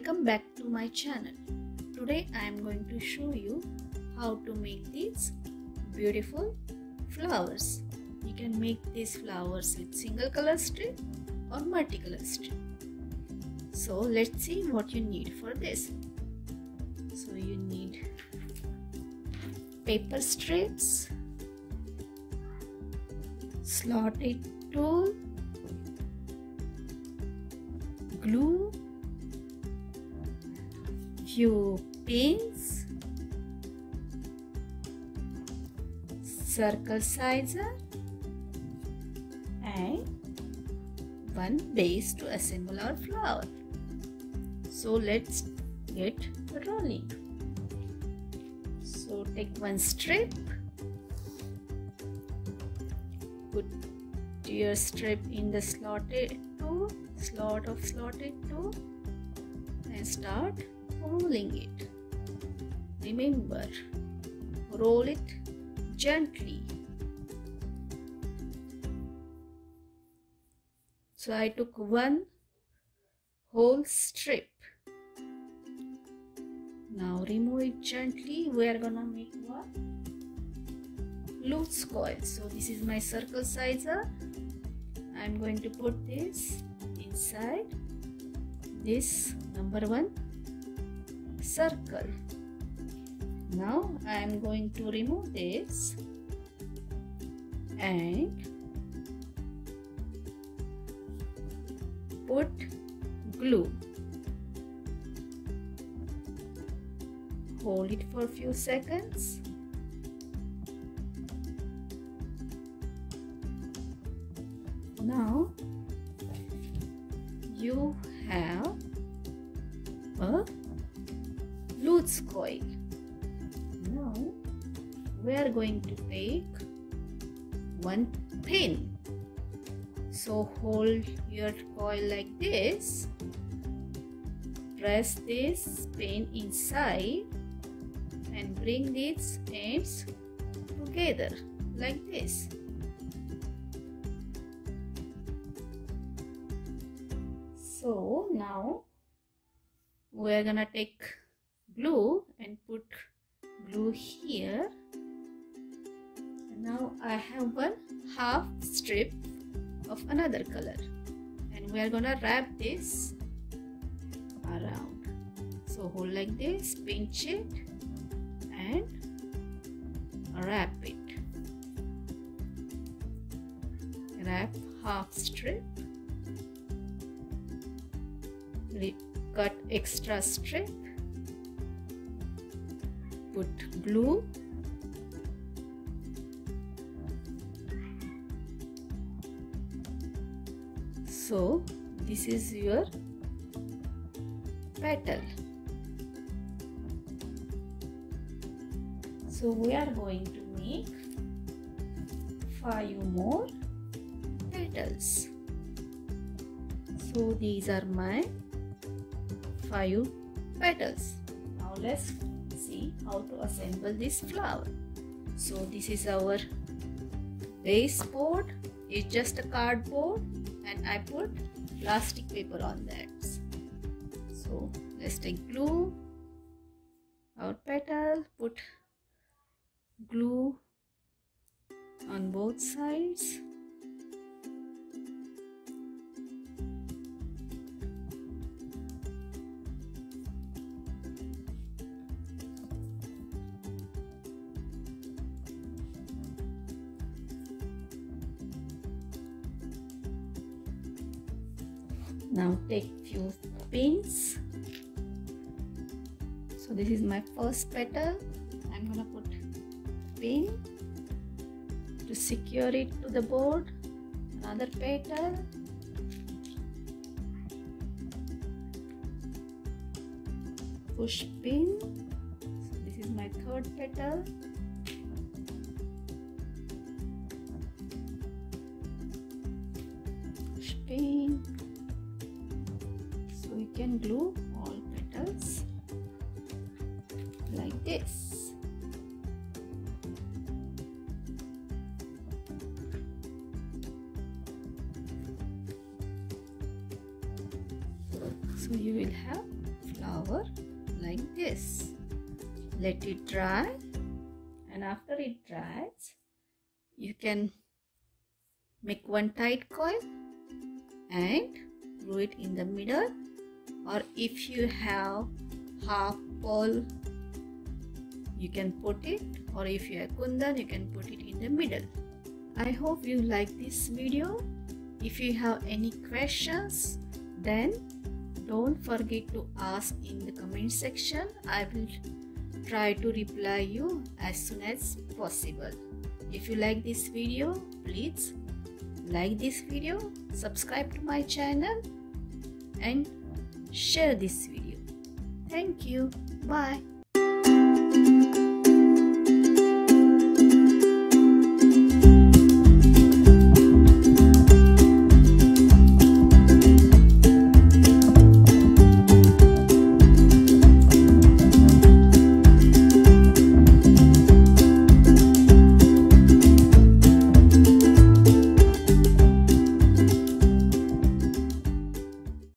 Welcome back to my channel. Today I am going to show you how to make these beautiful flowers. You can make these flowers with single color strip or multicolor strip. So let's see what you need for this. So you need paper strips, slotted tool, glue, few pins, circle sizer, and one base to assemble our flower. So let's get rolling. So take one strip, put your strip in the slot of slotted tool and start rolling it. Remember, roll it gently. So I took one whole strip. Now remove it gently. We are gonna make one loose coil. So this is my circle sizer. I'm going to put this inside this number one circle. Now I am going to remove this and put glue. Hold it for a few seconds. Now you have a loose coil. Now we are going to take one pin. So hold your coil like this. Press this pin inside and bring these ends together like this. So now we are gonna take glue and put glue here. Now I have one half strip of another color and we are gonna wrap this around. So hold like this, pinch it and wrap it. Wrap half strip. Cut extra strip, put glue, so this is your petal. So we are going to make 5 more petals. So these are my 5 petals. Now let's see how to assemble this flower. So this is our base board. It's just a cardboard and I put plastic paper on that. So let's take glue, our petal, put glue on both sides. Now take few pins. So this is my first petal. I'm gonna put pin to secure it to the board. Another petal. Push pin. So this is my third petal. Push pin. We can glue all petals like this. So you will have this. Let it dry, and after it dries, you can make one tight coil and glue it in the middle, or if you have half ball you can put it, or if you have kundan you can put it in the middle. I hope you like this video. If you have any questions, then don't forget to ask in the comment section. I will try to reply you as soon as possible. If you like this video, please like this video, subscribe to my channel and share this video. Thank you. Bye.